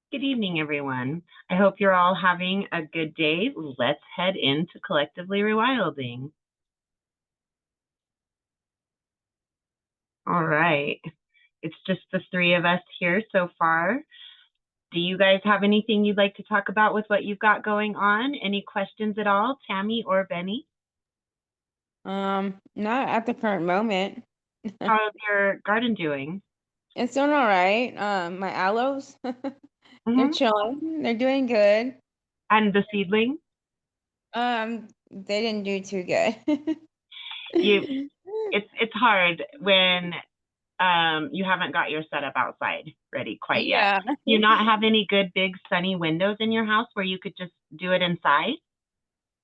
Good evening, everyone. I hope you're all having a good day. Let's head into collectively rewilding. All right. It's just the three of us here so far. Do you guys have anything you'd like to talk about with what you've got going on? Any questions at all, Tammy or Benny? Not at the current moment. How's your garden doing? It's doing all right. My aloes, they're Hmm. chilling. They're doing good. And the seedling? They didn't do too good. You, it's hard when you haven't got your setup outside ready quite yet. Yeah. Do you not have any good big sunny windows in your house where you could just do it inside?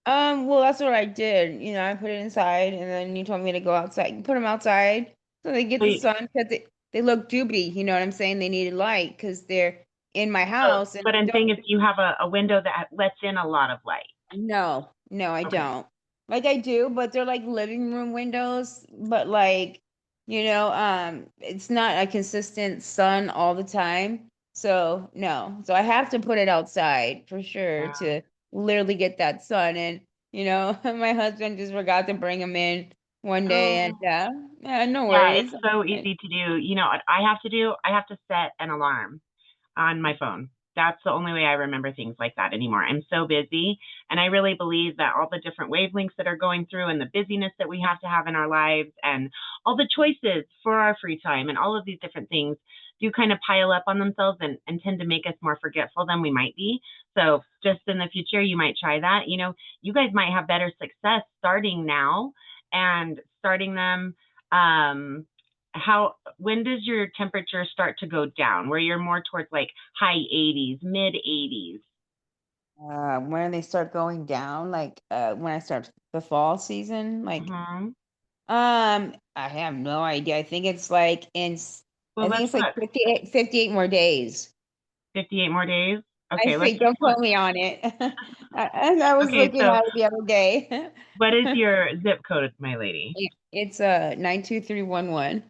Well, that's what I did. I put it inside, and then you told me to go outside. You put them outside so they get So, the you, sun because they look doobie. You know what I'm saying? They needed light because they're in my so house, and but I I'm saying don't. if you have a window that lets in a lot of light. No, no, I Okay. don't. Like I do, but they're like living room windows, but like, it's not a consistent sun all the time. So, no. So I have to put it outside for sure Yeah. to literally get that sun. And, my husband just forgot to bring him in one day and Oh, yeah, no yeah, it's worries. so easy to do. You know what I have to do? I have to set an alarm on my phone. That's the only way I remember things like that anymore. I'm so busy. And I really believe that all the different wavelengths that are going through and the busyness that we have to have in our lives and all the choices for our free time and all of these different things do kind of pile up on themselves and tend to make us more forgetful than we might be. So just in the future, you might try that. You guys might have better success starting now and starting them how when does your temperature start to go down where you're more towards like high 80s, mid 80s? When they start going down, like when I start the fall season, like Hmm. I have no idea. I Well, think let's it's like look. 58 more days. 58 more days. I Okay, let's think, just don't look. quote me on it. I was Okay, looking so at it the other day. what is your zip code, my lady? It's 92311.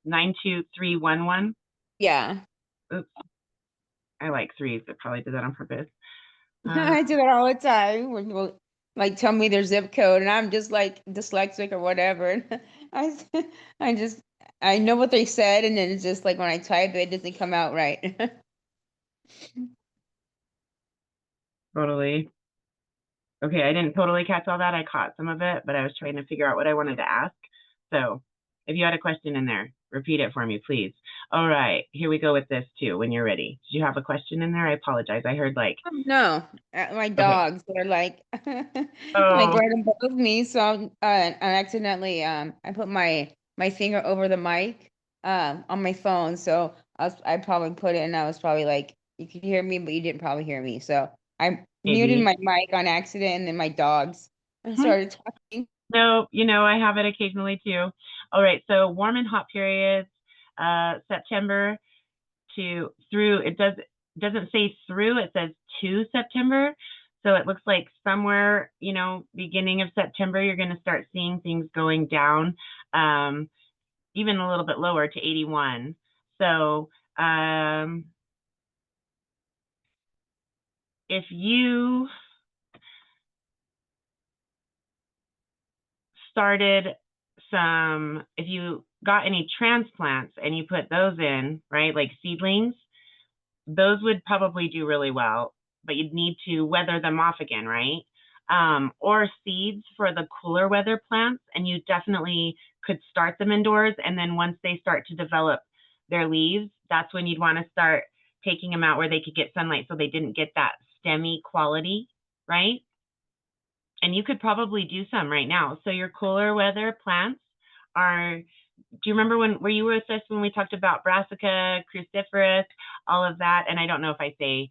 92311. Yeah. Oops, I like threes, but probably did that on purpose. uh, I do that all the time when people like tell me their zip code and I'm just like dyslexic or whatever. I I just I know what they said and then it's just like when I type it doesn't come out right. Totally. Okay, I didn't totally catch all that. I caught some of it, but I was trying to figure out what I wanted to ask. So if you had a question in there, repeat it for me, please. All right, here we go with this too, when you're ready. Did you have a question in there? I apologize. I heard like, No, my okay. dogs, they're like like Oh, right above me. So I accidentally I put my finger over the mic on my phone. So I probably put it and I was probably like you could hear me, but you didn't probably hear me. So I muted maybe. my mic on accident and then my dogs Hmm. started talking. No, I have it occasionally too. All right, so warm and hot periods, September to through it doesn't say through, it says to September. So it looks like somewhere, beginning of September, you're going to start seeing things going down, um, even a little bit lower to 81. So if you started if you got any transplants and you put those in, right, like seedlings, those would probably do really well, but you'd need to weather them off again, right? Or seeds for the cooler weather plants, and you definitely could start them indoors. And then once they start to develop their leaves, that's when you'd want to start taking them out where they could get sunlight so they didn't get that stemmy quality, right? And you could probably do some right now. So your cooler weather plants are, do you remember were you with us when we talked about brassica, cruciferous, all of that? And I don't know if I say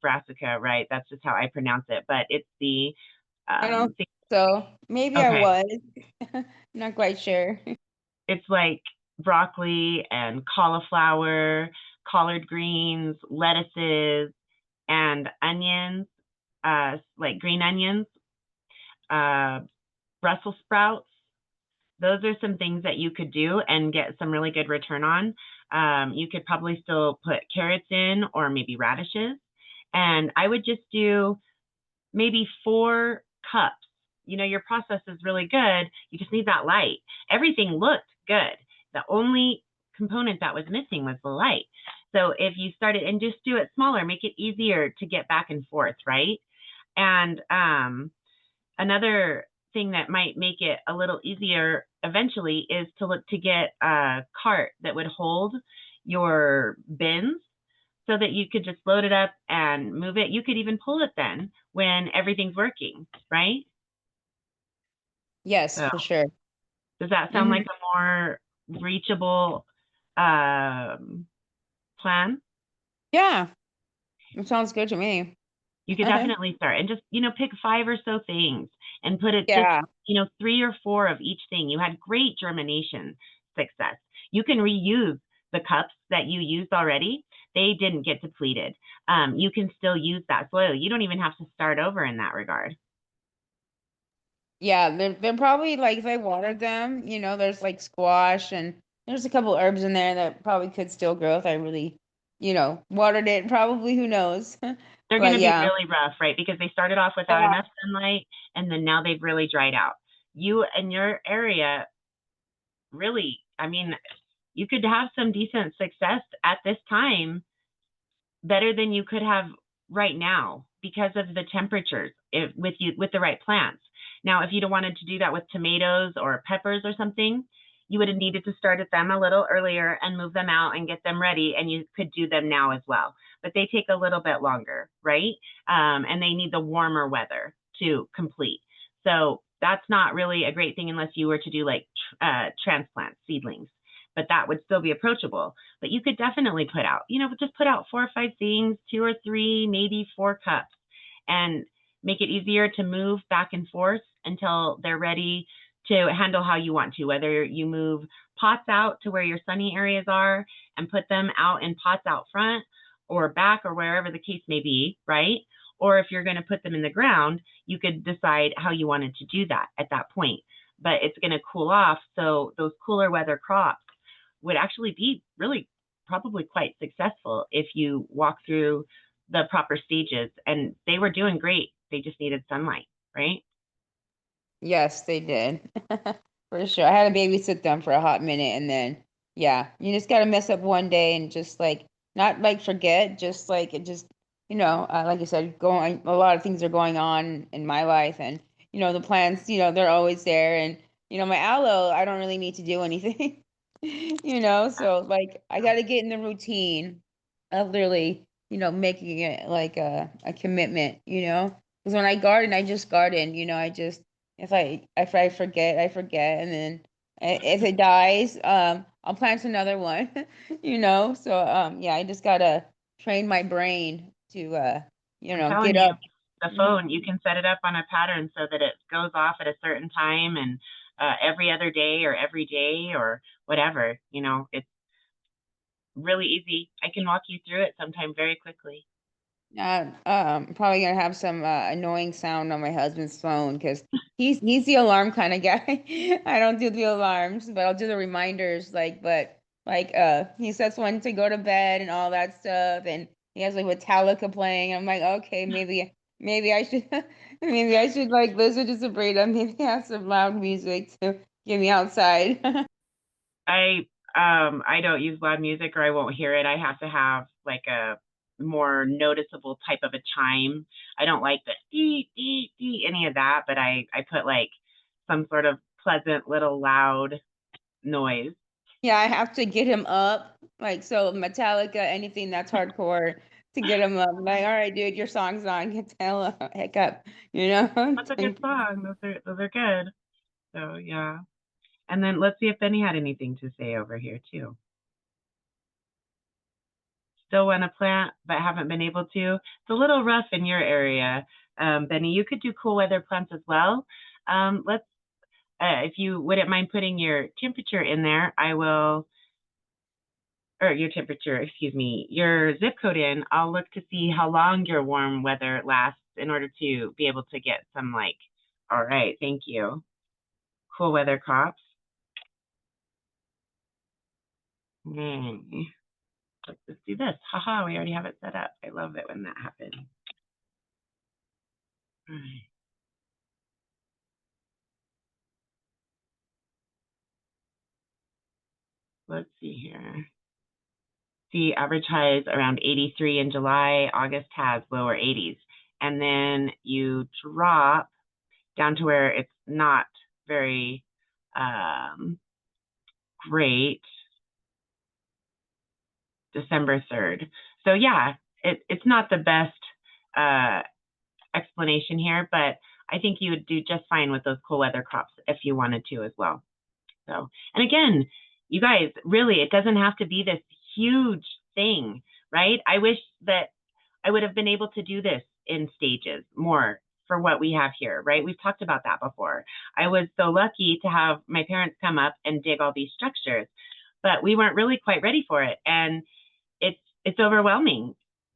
brassica right. That's just how I pronounce it, but it's I don't the think so. Maybe I okay. was. Not quite sure. It's like broccoli and cauliflower, collard greens, lettuces, and onions, like green onions, uh, Brussels sprouts, those are some things that you could do and get some really good return on. You could probably still put carrots in or maybe radishes. And I would just do maybe 4 cups. Your process is really good. You just need that light. Everything looked good. The only component that was missing was the light. So if you started and just do it smaller, make it easier to get back and forth, right? And another thing that might make it a little easier eventually is to look to get a cart that would hold your bins so that you could just load it up and move it. You could even pull it then when everything's working, right? Yes, So for sure. does that sound like Hmm. a more reachable plan? Yeah, it sounds good to me. You could definitely start and just, pick 5 or so things and put it just, Yeah. 3 or 4 of each thing. You had great germination success. You can reuse the cups that you used already. They didn't get depleted. You can still use that soil. You don't even have to start over in that regard. Yeah, they're probably like if I watered them, there's like squash and there's a couple herbs in there that probably could still grow if I really, watered it. Probably, who knows? They're going But to be yeah. really rough, right? Because they started off without Yeah. enough sunlight and then now they've really dried out. You and your area really, I mean, you could have some decent success at this time, better than you could have right now because of the temperatures with the right plants. Now, if you'd have wanted to do that with tomatoes or peppers or something, you would have needed to start at them a little earlier and move them out and get them ready, and you could do them now as well. But they take a little bit longer, right? And they need the warmer weather to complete. So that's not really a great thing unless you were to do like transplant seedlings, but that would still be approachable. But you could definitely put out, just put out 4 or 5 things, 2 or 3, maybe 4 cups, and make it easier to move back and forth until they're ready to handle how you want to, whether you move pots out to where your sunny areas are and put them out in pots out front or back or wherever the case may be, right? Or if you're going to put them in the ground, you could decide how you wanted to do that at that point. But it's going to cool off. So those cooler weather crops would actually be really probably quite successful if you walk through the proper stages. And they were doing great. They just needed sunlight, right? Yes, they did. For sure. I had to babysit them for a hot minute and then yeah, you just gotta mess up one day and just like not like forget, just like it just like you said, going a lot of things are going on in my life and the plants, they're always there and my aloe, I don't really need to do anything. So like I gotta get in the routine of literally, making it like a commitment, because when I garden, I just garden, I just if I forget, I forget, and then if it dies, I'll plant another one, So yeah, I just gotta train my brain to I'm telling get you, up. the Mhm. phone, you can set it up on a pattern so that it goes off at a certain time and every other day or every day or whatever. It's really easy. I can walk you through it sometime very quickly. Probably gonna have some annoying sound on my husband's phone because he's the alarm kind of guy. I don't do the alarms, but I'll do the reminders. But like he sets one to go to bed and all that stuff, and he has like Metallica playing. I'm like, okay, maybe I should maybe I should like listen to Sabrina. Maybe have some loud music to get me outside. I I don't use loud music or I won't hear it. I have to have like a more noticeable type of a chime. I don't like the dee dee dee any of that, but I put like some sort of pleasant little loud noise. Yeah, I have to get him up. Like, so Metallica, anything that's hardcore to get him up. Like, all right, dude, your song's on. Get the hell heck up, you know? That's a good song. Those are good. So yeah. And then let's see if Benny had anything to say over here too. Still want to plant but haven't been able to. It's a little rough in your area, Benny. You could do cool weather plants as well. Let's if you wouldn't mind putting your temperature in there, I will, or your temperature, excuse me, your zip code in. I'll look to see how long your warm weather lasts in order to be able to get some like, all right, thank you, cool weather crops. Okay. Let's do this. Haha, we already have it set up. I love it when that happens. All right. Let's see here. See, average highs around 83 in July. August has lower 80s. And then you drop down to where it's not very great. December 3rd. So yeah, it's not the best explanation here, but I think you would do just fine with those cool weather crops if you wanted to as well. So, and again, you guys, really, it doesn't have to be this huge thing, right? I wish that I would have been able to do this in stages more for what we have here, right? We've talked about that before. I was so lucky to have my parents come up and dig all these structures, but we weren't really quite ready for it. And it's overwhelming.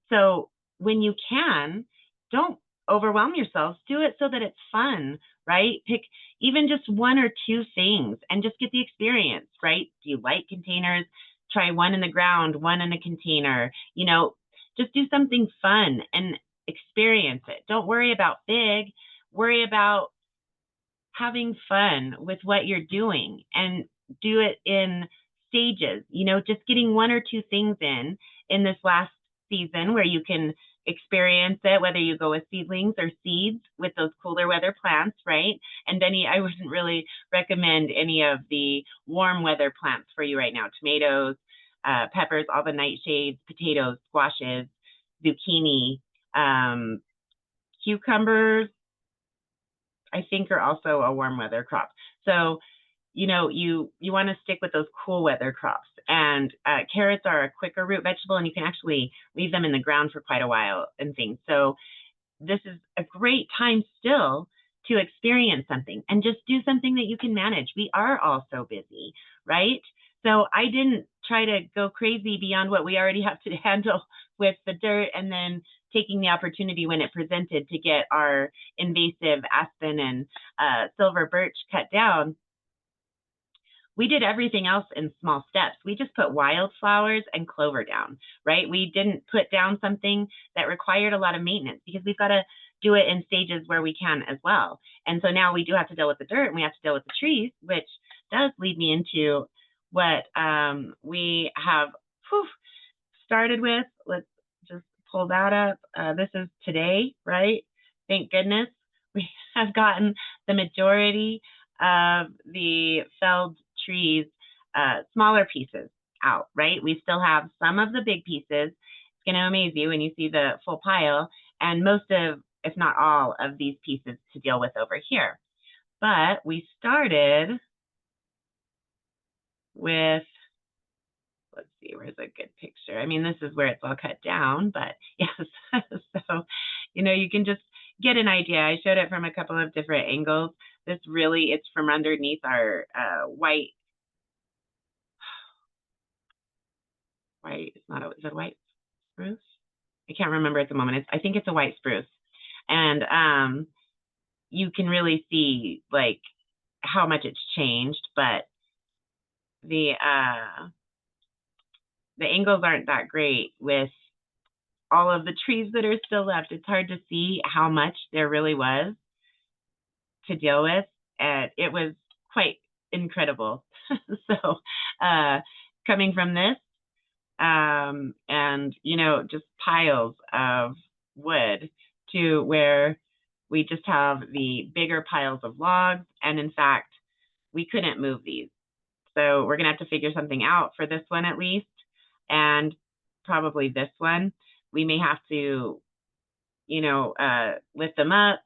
So when you can, don't overwhelm yourselves. Do it so that it's fun, right? Pick even just one or two things and just get the experience, right? Do you like containers? Try one in the ground, one in a container, you know, just do something fun and experience it. Don't worry about big, worry about having fun with what you're doing and do it in stages, you know, just getting one or two things in this last season where you can experience it, whether you go with seedlings or seeds with those cooler weather plants, right? And Benny, I wouldn't really recommend any of the warm weather plants for you right now. Tomatoes, peppers, all the nightshades, potatoes, squashes, zucchini, cucumbers, I think are also a warm weather crop. So, you know, you want to stick with those cool weather crops. And carrots are a quicker root vegetable, and you can actually leave them in the ground for quite a while and things. So this is a great time still to experience something and just do something that you can manage. We are all so busy, right? So I didn't try to go crazy beyond what we already have to handle with the dirt, and then taking the opportunity when it presented to get our invasive aspen and silver birch cut down. We did everything else in small steps. We just put wildflowers and clover down, right? We didn't put down something that required a lot of maintenance because we've got to do it in stages where we can as well. And so now we do have to deal with the dirt and we have to deal with the trees, which does lead me into what we have started with. Let's just pull that up. This is today, right? Thank goodness we have gotten the majority of the felled trees, smaller pieces out, right? We still have some of the big pieces. It's going to amaze you when you see the full pile, and most of, if not all, of these pieces to deal with over here. But we started with, let's see, where's a good picture? I mean, this is where it's all cut down, but yes. So, you know, you can just get an idea. I showed it from a couple of different angles. This really, it's from underneath our white, it's not, is it white spruce? I can't remember at the moment. I think it's a white spruce. And you can really see like how much it's changed, but the angles aren't that great with all of the trees that are still left. It's hard to see how much there really was to deal with, and it was quite incredible. So coming from this and, you know, just piles of wood to where we just have the bigger piles of logs, and in fact, we couldn't move these. So we're gonna have to figure something out for this one at least, and probably this one. We may have to, you know, lift them up,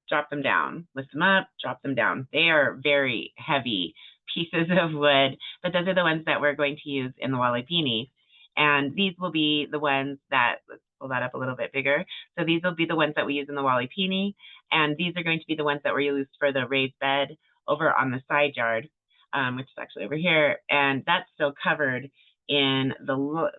drop them down, lift them up, drop them down. They are very heavy pieces of wood, but those are the ones that we're going to use in the walipini. And these will be the ones that, let's pull that up a little bit bigger. So these will be the ones that we use in the walipini, and these are going to be the ones that were used for the raised bed over on the side yard, which is actually over here. And that's still covered in the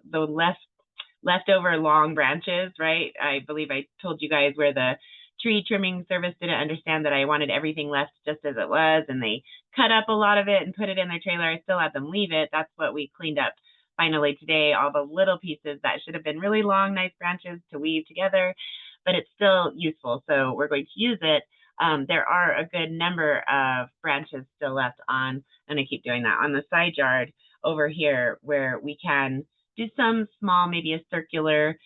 leftover long branches, right? I believe I told you guys where the tree trimming service didn't understand that I wanted everything left just as it was, and they cut up a lot of it and put it in their trailer. I still had them leave it. That's what we cleaned up finally today all the little pieces that should have been really long, nice branches to weave together, but it's still useful. So we're going to use it. There are a good number of branches still left on, and I keep doing that, on the side yard over here where we can do some small, maybe a circular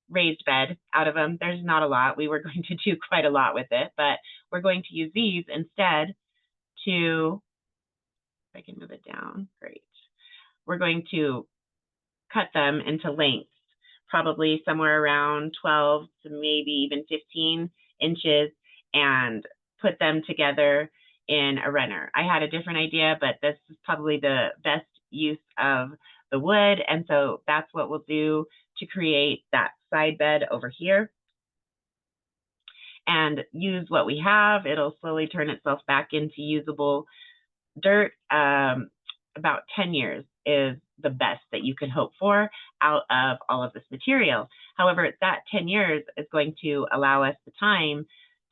raised bed out of them. There's not a lot. We were going to do quite a lot with it, but we're going to use these instead to, if I can move it down, great. We're going to cut them into lengths, probably somewhere around 12 to maybe even 15 inches, and put them together in a runner. I had a different idea, but this is probably the best use of the wood, and so that's what we'll do to create that side bed over here. And use what we have. It'll slowly turn itself back into usable dirt. About 10 years is the best that you can hope for out of all of this material. However, that 10 years is going to allow us the time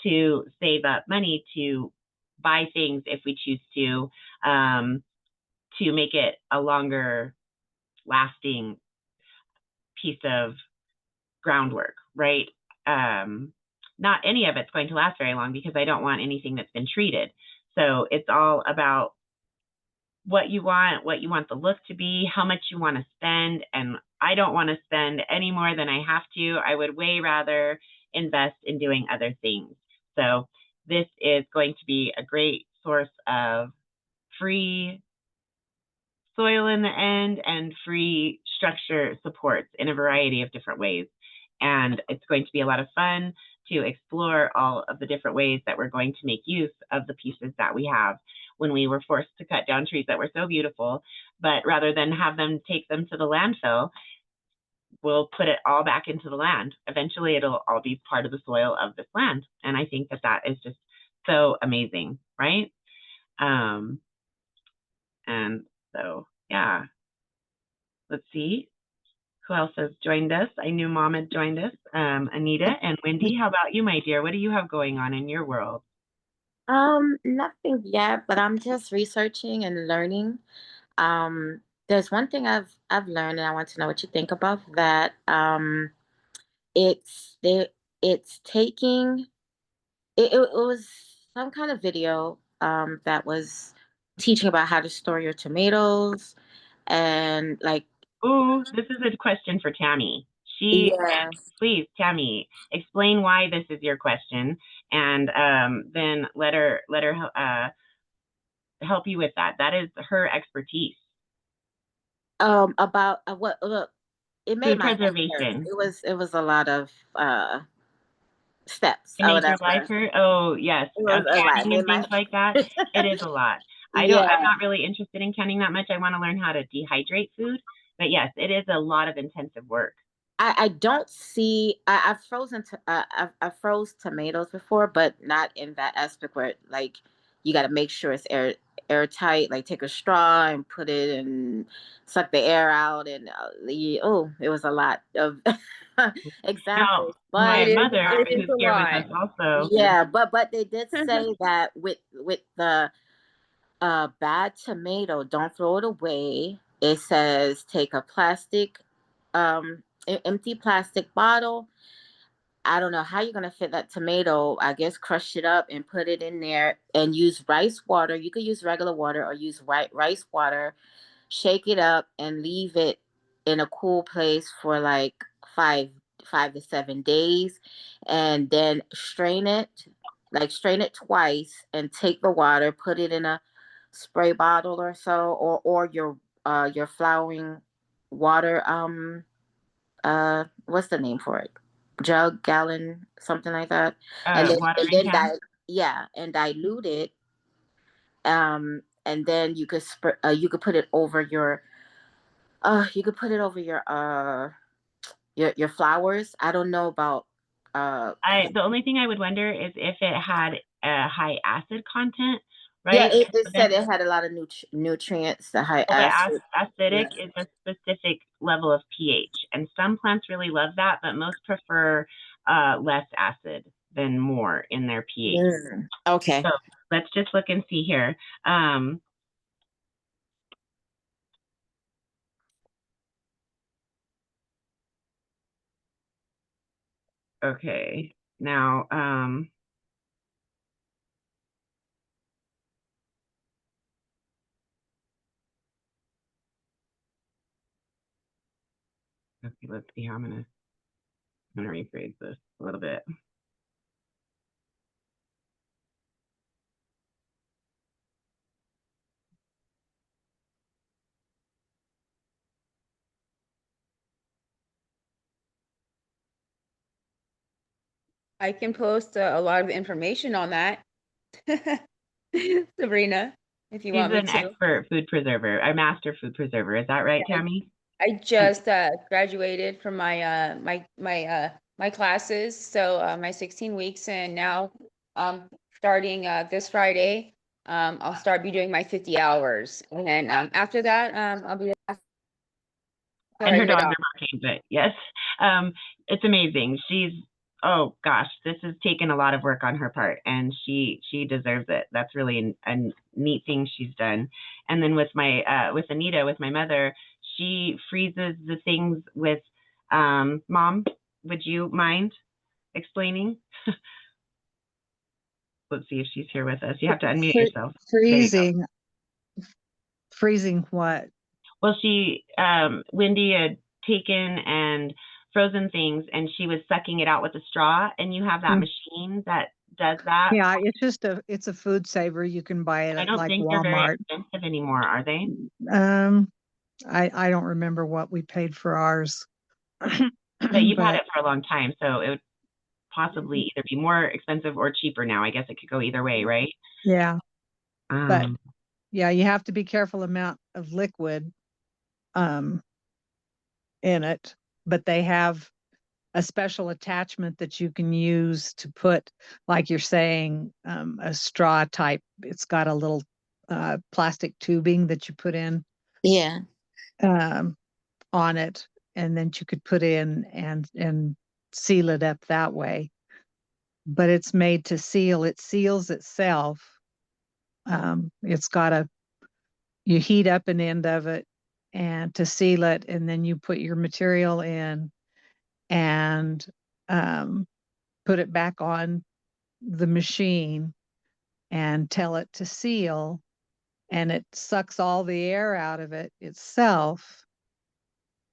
to save up money to buy things if we choose to make it a longer lasting piece of groundwork, right? Not any of it's going to last very long because I don't want anything that's been treated. So it's all about what you want the look to be, how much you want to spend, and I don't want to spend any more than I have to. I would way rather invest in doing other things. So this is going to be a great source of free soil in the end and free structure supports in a variety of different ways. And it's going to be a lot of fun to explore all of the different ways that we're going to make use of the pieces that we have when we were forced to cut down trees that were so beautiful. But rather than have them take them to the landfill, we'll put it all back into the land. Eventually, it'll all be part of the soil of this land. And I think that that is just so amazing, right? And so, yeah. Let's see who else has joined us. I knew Mom had joined us. Anita and Wendy, how about you, my dear? What do you have going on in your world? Nothing yet, but I'm just researching and learning. There's one thing I've learned, and I want to know what you think about that. It's they it's taking it was some kind of video that was teaching about how to store your tomatoes and like Oh, this is a question for Tammy. yeah. Please, Tammy, explain why this is your question, and then let her help you with that. That is her expertise. About what look, it made Food my head hurt. preservation. It was a lot of steps It or made your life whatever. hurt? Oh, yes. It was a lot. It Canning and made things like that. my It is a lot. I'm yeah. not really interested in canning that much. I want to learn how to dehydrate food. But yes, it is a lot of intensive work. I don't see. I've frozen. I've froze tomatoes before, but not in that aspect where like you got to make sure it's airtight. Like take a straw and put it and suck the air out, and oh, it was a lot of Now, examples. my But mother, It is who's a here with lot. us also, yeah, but they did say that with the bad tomato, don't throw it away. It says take a plastic empty plastic bottle. I don't know how you're gonna fit that tomato. I guess crush it up and put it in there and use rice water. You could use regular water or use rice water. Shake it up and leave it in a cool place for like 5 to 7 days, and then strain it. Like strain it twice and take the water, put it in a spray bottle or so, or your flowering water what's the name for it, jug, gallon, something like that, watering can. yeah, and dilute it, and then you could put it over your you could put it over your flowers. I don't know about The only thing I would wonder is if it had a high acid content, yeah, right? it So said then, it had a lot of nutrients, the high well, the acid. acidic Yeah. is a specific level of pH, and some plants really love that, but most prefer less acid than more in their pH. Okay. So let's just look and see here. Um, Okay. Now, okay, let's see how I'm gonna rephrase this a little bit. I can post a lot of information on that, Sabrina, if you She's want me an to. expert food preserver, a master food preserver. Is that right, Tammy? I just graduated from my classes, so my 16 weeks, and now starting this Friday, I'll start be doing my 50 hours, and then after that, I'll be. And her Sorry, dogs are barking, but yes, it's amazing. Oh gosh, this has taken a lot of work on her part, and she deserves it. That's really a neat thing she's done. And then with Anita, with my mother, she freezes the things with, Mom, would you mind explaining? Let's see if she's here with us. You have to unmute yourself. Freezing. Freezing what? Well, Wendy had taken and frozen things, and she was sucking it out with a straw, and you have that machine that does that. Yeah, it's a food saver. You can buy it I at don't like think they're very Walmart. expensive anymore, are they? I don't remember what we paid for ours. But you've had it for a long time, so it would possibly either be more expensive or cheaper now. I guess it could go either way, right? Yeah. But yeah, you have to be careful amount of liquid in it, but they have a special attachment that you can use to put, like you're saying, a straw type. It's got a little plastic tubing that you put in on it, and then you could put in and seal it up that way. But it's made to seal. It seals itself. You heat up an end of it and to seal it, and then you put your material in and put it back on the machine and tell it to seal, and it sucks all the air out of it itself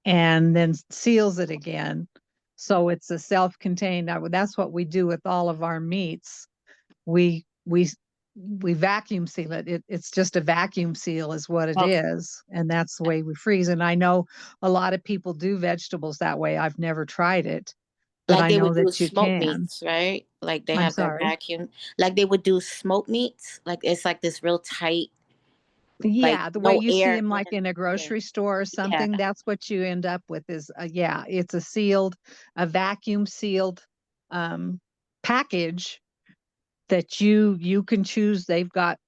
and then seals it again. So it's a self-contained. That's what we do with all of our meats. We vacuum seal it. It's just a vacuum seal is what it is, and that's the way we freeze. And I know a lot of people do vegetables that way. I've never tried it, but I know that you smoke can. meats, right? Like they I'm have that sorry. vacuum. Like they would do smoke meats. Like it's like this real tight. Yeah, like the way no you see air them like in. in a grocery store or Yeah. something, that's what you end up with is, it's a vacuum sealed package that you can choose. They've got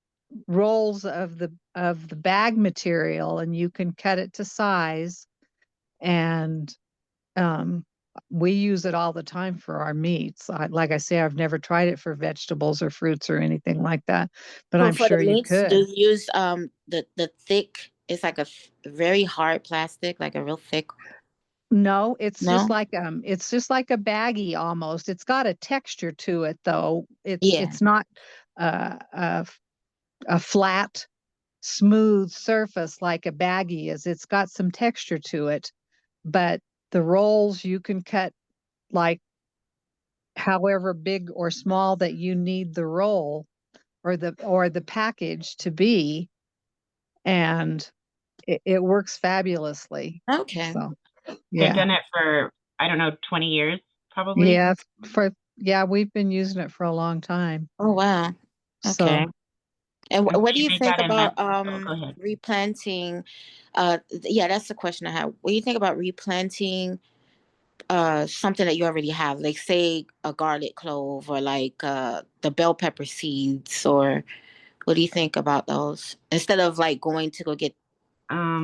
rolls of the bag material, and you can cut it to size, and we use it all the time for our meats. Like I say, I've never tried it for vegetables or fruits or anything like that, but I'm For sure the you meats, could. do you use the thick? It's like a very hard plastic, like a real thick. No, it's No? just like a baggie almost. It's got a texture to it though. Yeah. It's not a flat, smooth surface like a baggie is. It's got some texture to it, but the rolls you can cut like however big or small that you need the roll or the package to be, and it works fabulously. Okay. So They've done it for, I don't know, 20 years probably. Yeah, we've been using it for a long time. Oh wow. Okay. So, And what do you Make think that about go ahead. replanting? Yeah, that's the question I have. What do you think about replanting something that you already have, like say a garlic clove or like the bell pepper seeds, or what do you think about those instead of like going to go get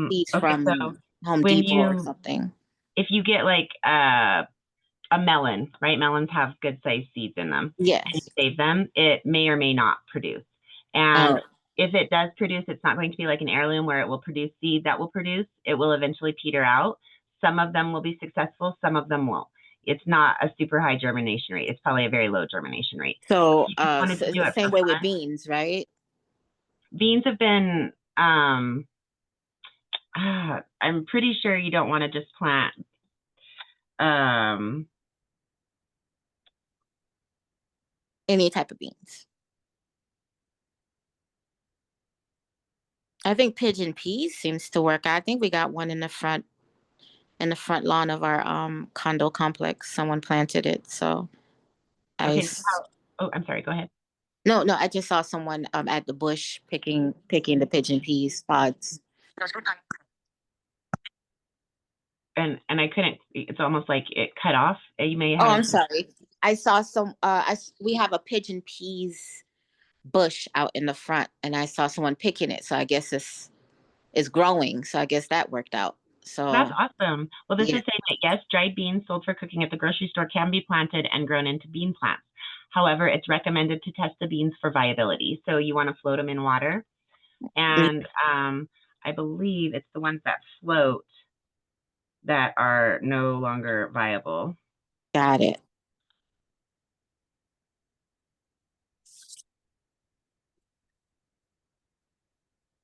seeds Okay, from so Home when Depot or something? if you get like a melon, right? Melons have good sized seeds in them. Yes. And you save them, it may or may not produce. And if it does produce, it's not going to be like an heirloom where it will produce seed that will produce. It will eventually peter out. Some of them will be successful, some of them won't. It's not a super high germination rate. It's probably a very low germination rate. So, You just wanted to do it same for way with fun. beans, right? Beans have been, I'm pretty sure you don't want to just plant, Any type of beans. I think pigeon peas seems to work. I think we got one in the front lawn of our condo complex. Someone planted it, so okay, so oh, I'm sorry, go ahead. No, I just saw someone at the bush picking the pigeon peas pods. And I couldn't, it's almost like it cut off. You may Oh, have. I'm sorry. I saw some we have a pigeon peas bush out in the front, and I saw someone picking it. So I guess it's growing. So I guess that worked out. So That's awesome. Well, this yeah. is saying that yes, dried beans sold for cooking at the grocery store can be planted and grown into bean plants. However, it's recommended to test the beans for viability. So you want to float them in water. And I believe it's the ones that float that are no longer viable. Got it.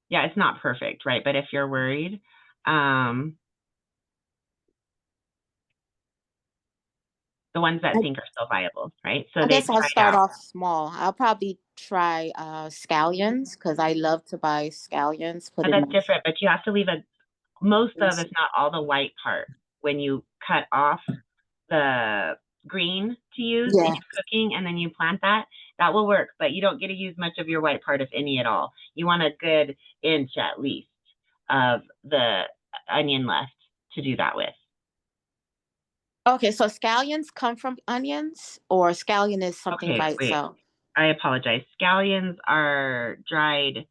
Yeah, it's not perfect, right? But if you're worried, the ones that sink are still viable, right? So I they guess I'll start off small. I'll probably try scallions because I love to buy scallions. Put But in that's different. But you have to leave most of, if not all, the white part when you cut off the green to use in your cooking, and then you plant that. That will work, but you don't get to use much of your white part, if any at all. You want a good inch at least of the onion left to do that with. Okay, so scallions come from onions, or scallion is something by itself? I apologize. Scallions are dried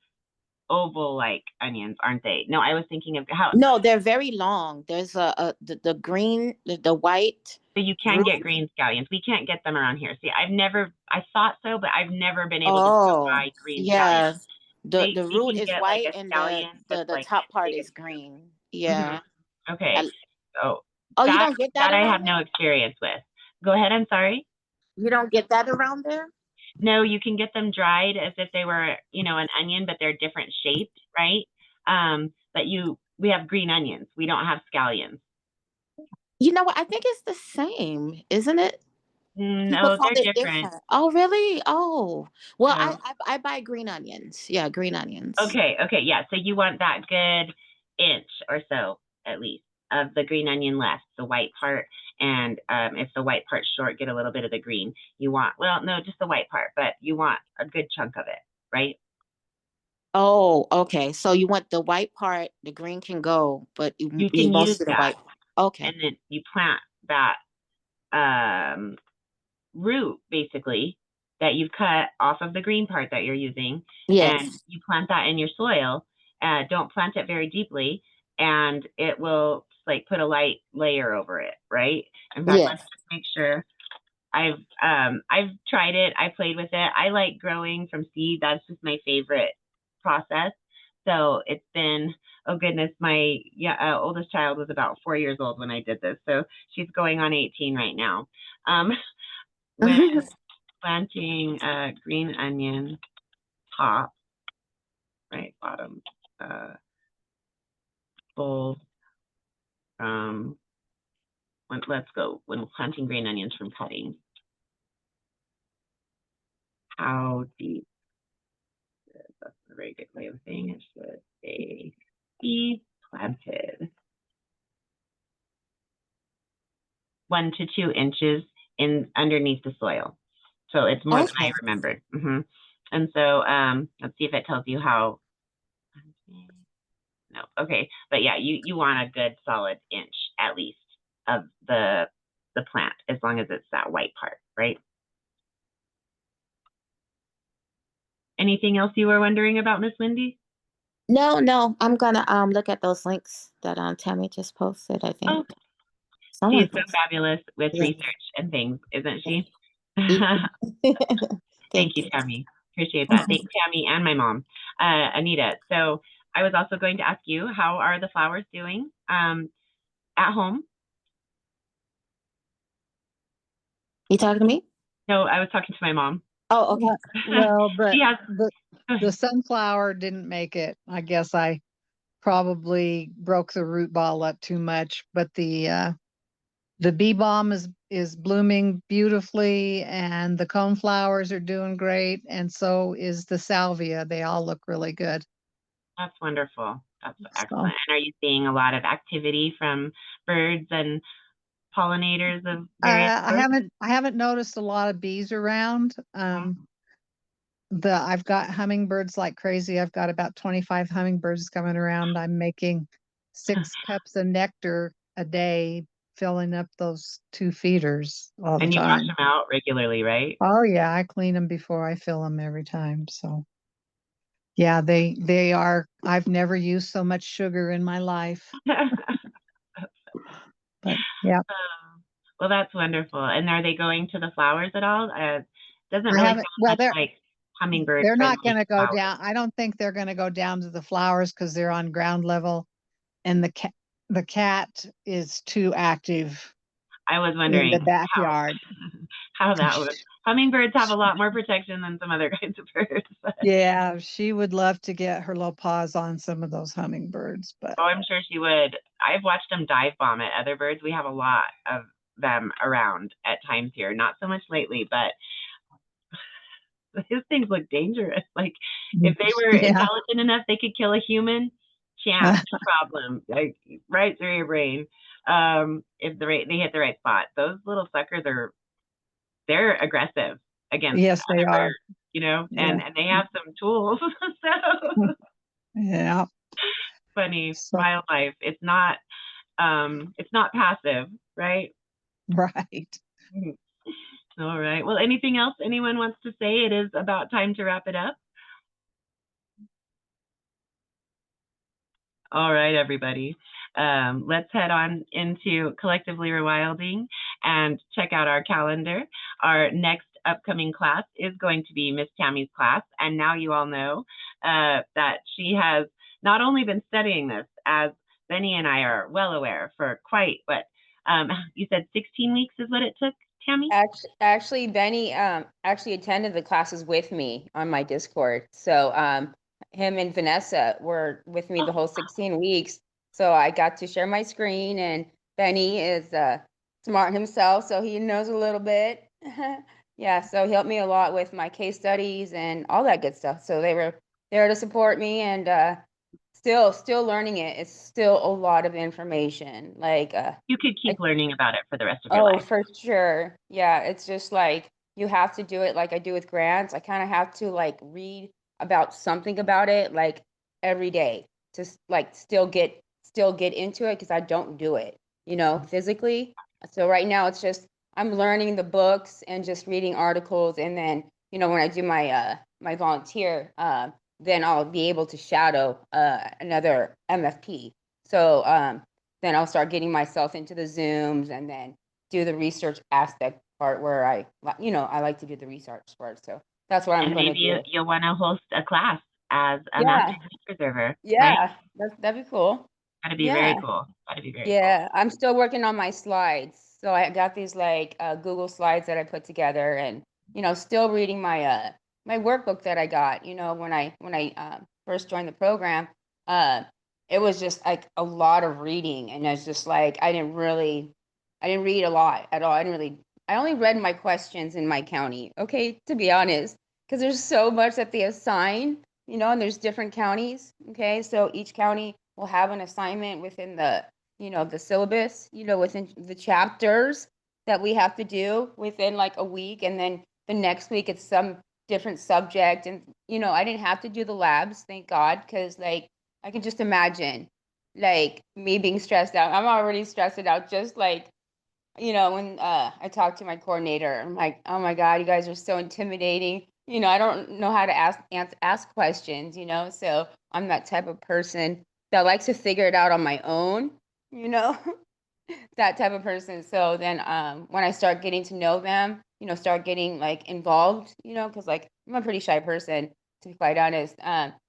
oval-like onions, aren't they? No, I was thinking of how. No, they're very long. There's the green, the white. So you can get green scallions. We can't get them around here. See, I thought so, but I've never been able to buy green scallions. The root is white, like and the like top part is green. Yeah. Mm-hmm. Okay. So you don't get that I have no experience with. Go ahead. I'm sorry. You don't get that around there? No, you can get them dried as if they were, an onion, but they're different shaped, right? But we have green onions. We don't have scallions. You know what? I think it's the same, isn't it? No, they're different. Oh, really? Oh, well, I buy green onions. Yeah, green onions. Okay, yeah. So you want that good inch or so, at least, of the green onion left, the white part. And if the white part's short, get a little bit of the green. You want, well, no, just the white part, but you want a good chunk of it, right? Oh, okay. So you want the white part, the green can go, but you can most use of the that. white. Okay. And then you plant that root, basically, that you've cut off of the green part that you're using. Yes. And you plant that in your soil. Don't plant it very deeply, and it will like put a light layer over it, right? In fact, let's just make sure. I've tried it. I played with it. I like growing from seed. That's just my favorite process. So it's been, oh goodness, my oldest child was about 4 years old when I did this. So she's going on 18 right now. With planting green onion top, right, bottom, full, let's go, when planting green onions from cutting. How deep? That's a very good way of saying it. Should they be planted? 1 to 2 inches underneath the soil. So it's more than I remembered. And so let's see if it tells you how. No, okay, but yeah, you want a good solid inch at least of the plant, as long as it's that white part, right? Anything else you were wondering about, Miss Wendy? No, I'm gonna look at those links that Tammy just posted. I think she's so fabulous with research and things, isn't she? Thank you, Tammy. Appreciate that. Thanks, Tammy, and my mom, Anita. So I was also going to ask you, how are the flowers doing at home? You talking to me? No, I was talking to my mom. Oh, okay. Well, but She has. the sunflower didn't make it. I guess I probably broke the root ball up too much, but the bee balm is blooming beautifully, and the coneflowers are doing great, and so is the salvia. They all look really good. That's wonderful. That's So excellent. And are you seeing a lot of activity from birds and pollinators of various sorts? I haven't noticed a lot of bees around. I've got hummingbirds like crazy. I've got about 25 hummingbirds coming around. I'm making 6 cups of nectar a day, filling up those 2 feeders all the And you wash time. them out regularly, right? Oh yeah, I clean them before I fill them every time. So yeah, they are. I've never used so much sugar in my life. But yeah, Well, that's wonderful. And are they going to the flowers at all? Doesn't I really haven't. sound Well, much like hummingbird they're not friendly going to go flowers. down. I don't think they're going to go down to the flowers because they're on ground level, and the cat is too active I was in wondering the backyard. how that would. Hummingbirds have a lot more protection than some other kinds of birds. Yeah, she would love to get her little paws on some of those hummingbirds, but Oh, I'm sure she would. I've watched them dive bomb at other birds. We have a lot of them around at times here. Not so much lately, but his things look dangerous. Like if they were yeah. intelligent enough, they could kill a human. Chance, problem, like right through your brain. If they hit the right spot, those little suckers they're aggressive against Yes, they other are. birds, you know, Yeah. and they have some tools. So Yeah. funny So wildlife. It's not passive, right? right. All right. Well, anything else anyone wants to say? It is about time to wrap it up. All right, everybody. Let's head on into Collectively Rewilding and check out our calendar. Our next upcoming class is going to be Miss Tammy's class. And now you all know that she has not only been studying this, as Benny and I are well aware, for quite what you said 16 weeks is what it took, Tammy? Actually, Benny actually attended the classes with me on my Discord. So him and Vanessa were with me the whole 16 weeks. So I got to share my screen, and Benny is smart himself, so he knows a little bit. Yeah, so he helped me a lot with my case studies and all that good stuff. So they were there to support me, and still learning it. It's still a lot of information. Like You could keep learning about it for the rest of your oh, life. for sure. Yeah, it's just like you have to do it like I do with grants. I kind of have to like read about something about it like every day to like still get into it because I don't do it, physically. So right now it's just I'm learning the books and just reading articles, and then when I do my volunteer, then I'll be able to shadow another MFP. So then I'll start getting myself into the Zooms, and then do the research aspect part where I like to do the research part. So that's what I'm And going to maybe do. you'll want to host a class as a Yeah, master case preserver, right? yeah, that'd be cool. That'd be very Yeah, cool. That'd be very cool. yeah. I'm still working on my slides. So I got these like Google slides that I put together, and still reading my workbook that I got. When I first joined the program, uh, it was just like a lot of reading, and it's just like I didn't read a lot at all. I only read my questions in my county. Okay, to be honest, because there's so much that they assign, and there's different counties. Okay, so each county will have an assignment within the syllabus, within the chapters that we have to do within like a week, and then the next week it's some different subject. And I didn't have to do the labs, thank God, because like I can just imagine like me being stressed out. I'm already stressed out just like when I talk to my coordinator. I'm like, oh my God, you guys are so intimidating. I don't know how to ask questions, so I'm that type of person that likes to figure it out on my own, you know, that type of person. So then when I start getting to know them, start getting like involved, because like I'm a pretty shy person, to be quite honest.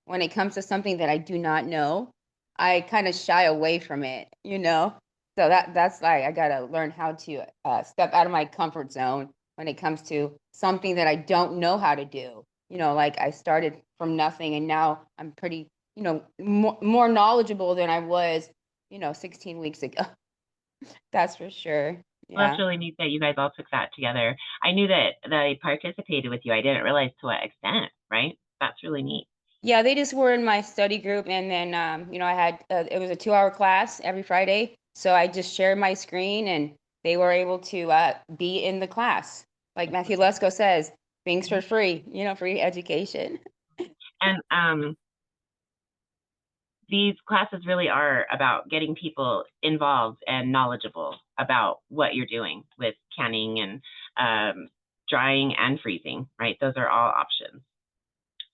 When it comes to something that I do not know, I kind of shy away from it. So that's like I gotta learn how to step out of my comfort zone when it comes to something that I don't know how to do. You know, like I started from nothing and now I'm pretty, you know, more knowledgeable than I was, you know, 16 weeks ago. That's for sure. Well, that's Yeah. really neat that you guys all took that together. I knew that they participated with you. I didn't realize to what extent, right? That's really neat. Yeah, they just were in my study group, and then you know, I had it was a 2-hour class every Friday, so I just shared my screen, and they were able to be in the class. Like Matthew Lesko says, things for free, you know, free education. And these classes really are about getting people involved and knowledgeable about what you're doing with canning and drying and freezing, right? Those are all options.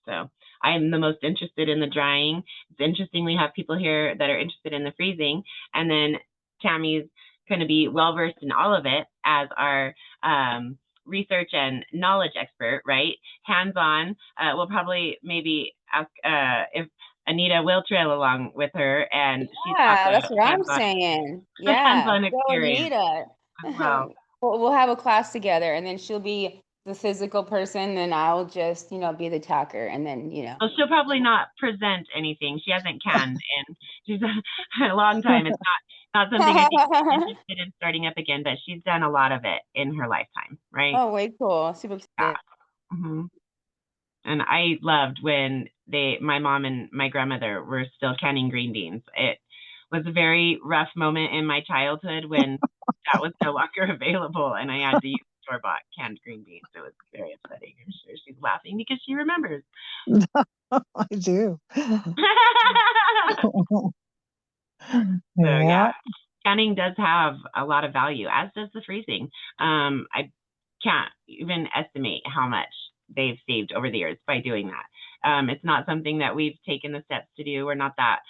So I'm the most interested in the drying. It's interesting we have people here that are interested in the freezing, and then Tammy's going to be well versed in all of it as our research and knowledge expert, right? Hands-on. We'll probably maybe ask if Anita will trail along with her, and she's got Yeah, the that's what I'm hands-on saying. Yeah, hands-on go experience Anita. as well. We'll have a class together, and then she'll be the physical person, and I'll just, you know, be the talker, and then, you know. Well, she'll probably not present anything. She hasn't canned in she's a long time. It's not something I think she's interested in starting up again, but she's done a lot of it in her lifetime, right? Oh, way cool. Super Yeah. excited. hmm And I loved when my mom and my grandmother were still canning green beans. It was a very rough moment in my childhood when that was no longer available and I had to use store-bought canned green beans. It was very upsetting. I'm sure she's laughing because she remembers. I do. So yeah, canning does have a lot of value, as does the freezing. I can't even estimate how much they've saved over the years by doing that. It's not something that we've taken the steps to do. We're not that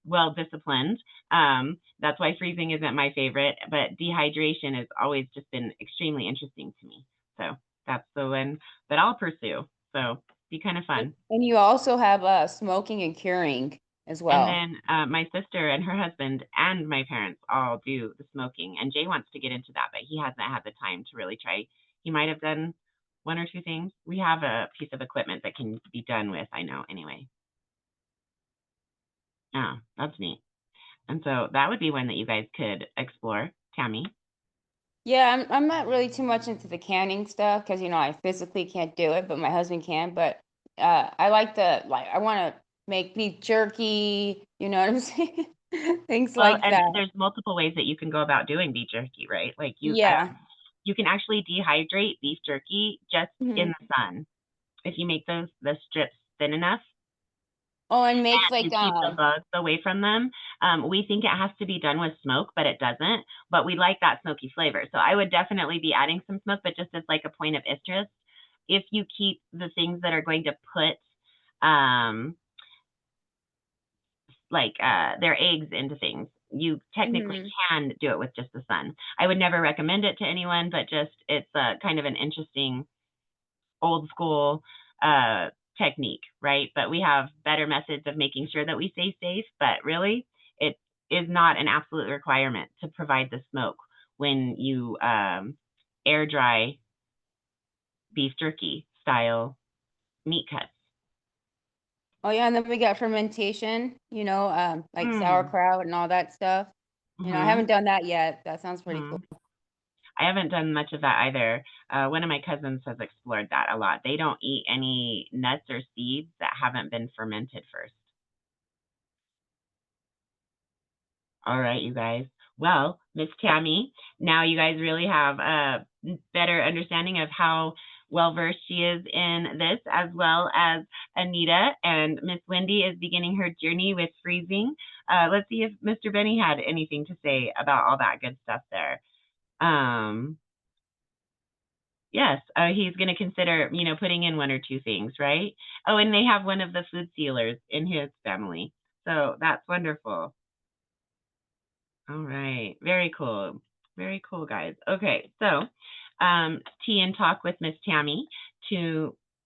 well disciplined. That's why freezing isn't my favorite, but dehydration has always just been extremely interesting to me. So that's the one that I'll pursue. So be kind of fun. And you also have smoking and curing as well. And then my sister and her husband and my parents all do the smoking. And Jay wants to get into that, but he hasn't had the time to really try. He might have done 1 or 2 things. We have a piece of equipment that can be done with, I know, anyway. Yeah, that's neat. And so that would be one that you guys could explore, Tammy. Yeah, I'm not really too much into the canning stuff because, you know, I physically can't do it, but my husband can. But I like I want to make beef jerky, you know what I'm saying? Things Well, like and that. there's multiple ways that you can go about doing beef jerky, right? Like Yeah. you can actually dehydrate beef jerky just in the sun. If you make the strips thin enough, Oh, and make and you like keep the bugs away from them. We think it has to be done with smoke, but it doesn't. But we like that smoky flavor. So I would definitely be adding some smoke, but just as like a point of interest, if you keep the things that are going to put their eggs into things, you technically can do it with just the sun. I would never recommend it to anyone, but just it's kind of an interesting old school technique, right? But we have better methods of making sure that we stay safe, but really it is not an absolute requirement to provide the smoke when you air dry beef jerky style meat cuts. Oh yeah, and then we got fermentation, you know, like sauerkraut and all that stuff. You know, I haven't done that yet. That sounds pretty cool. I haven't done much of that either. One of my cousins has explored that a lot. They don't eat any nuts or seeds that haven't been fermented first. All right, you guys. Well, Miss Tammy, now you guys really have a better understanding of how well-versed she is in this, as well as Anita, and Miss Wendy is beginning her journey with freezing. Let's see if Mr. Benny had anything to say about all that good stuff there. Yes, he's going to consider, you know, putting in 1 or 2 things, right? Oh, and they have one of the food sealers in his family. So that's wonderful. All right. Very cool. Very cool, guys. Okay. So tea and talk with Miss Tammy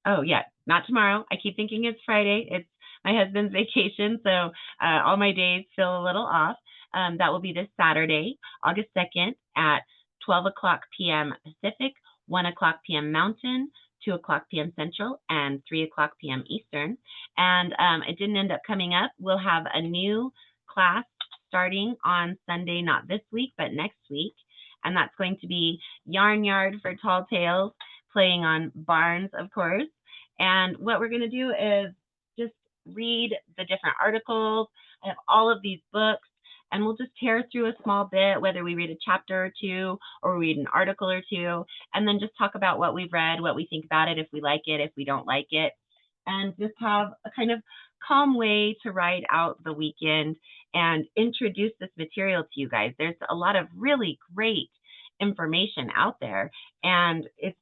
oh, yeah, not tomorrow. I keep thinking it's Friday. It's my husband's vacation. So all my days feel a little off. That will be this Saturday, August 2nd at 12 o'clock p.m. Pacific, 1 o'clock p.m. Mountain, 2 o'clock p.m. Central, and 3 o'clock p.m. Eastern. And it didn't end up coming up. We'll have a new class starting on Sunday, not this week, but next week. And that's going to be Yarn Yard for Tall Tales, playing on Barnes, of course. And what we're going to do is just read the different articles. I have all of these books, and we'll just tear through a small bit, whether we read a chapter or two or read an article or two, and then just talk about what we've read, what we think about it, if we like it, if we don't like it, and just have a kind of calm way to ride out the weekend and introduce this material to you guys. There's a lot of really great information out there, and it's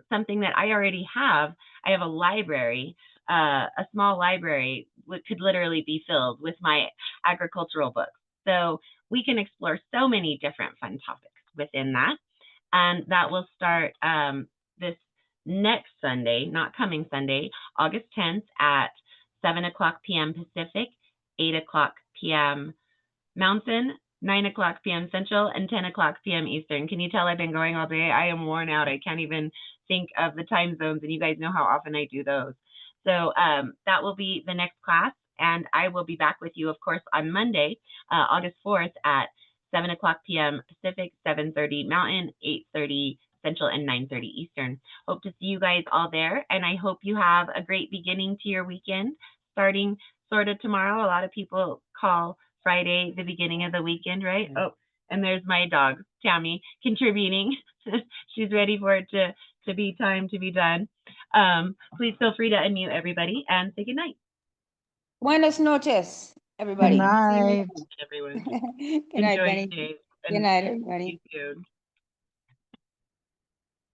something that I already have. I have a library, a small library, which could literally be filled with my agricultural books. So we can explore so many different fun topics within that. And that will start this next Sunday, not coming Sunday, August 10th at 7 o'clock p.m. Pacific, 8 o'clock p.m. Mountain, 9 o'clock p.m. Central, and 10 o'clock p.m. Eastern. Can you tell I've been going all day? I am worn out. I can't even think of the time zones, and you guys know how often I do those. So that will be the next class, and I will be back with you, of course, on Monday, August 4th at 7 o'clock p.m. Pacific, 7:30 Mountain, 8:30 Central, and 9:30 Eastern. Hope to see you guys all there, and I hope you have a great beginning to your weekend, starting sort of tomorrow. A lot of people call Friday the beginning of the weekend, right? Oh, and there's my dog, Tammy, contributing. She's ready for it to be time to be done. Please feel free to unmute everybody and say good night. Buenas noches, everybody. Good night. Everyone. Good night, Enjoy Benny. your days. Good night, everybody. See you soon.